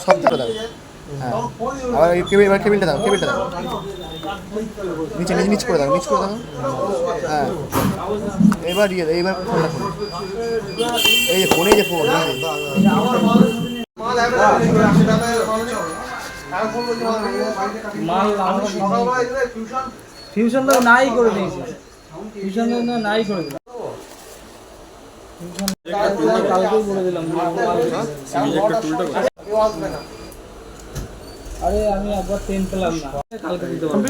সব থেকে দাও। হ্যাঁ আবার এবার কেবিলটা দাও, কেবিলটা দাও, নিচে নিচে নিচ করে দাও, নিচ করে দাও। হ্যাঁ এবার এইবার ফোনটা ফোন, এই যে ফোন, এই যে ফোন, টিউশন তো নাই করে দিয়েছি, টিউশন নাই করে দিলাম, কালকেই বলে দিলাম। আরে আমি একবার 10 পেলাম না, কালকে দিতে পারবো।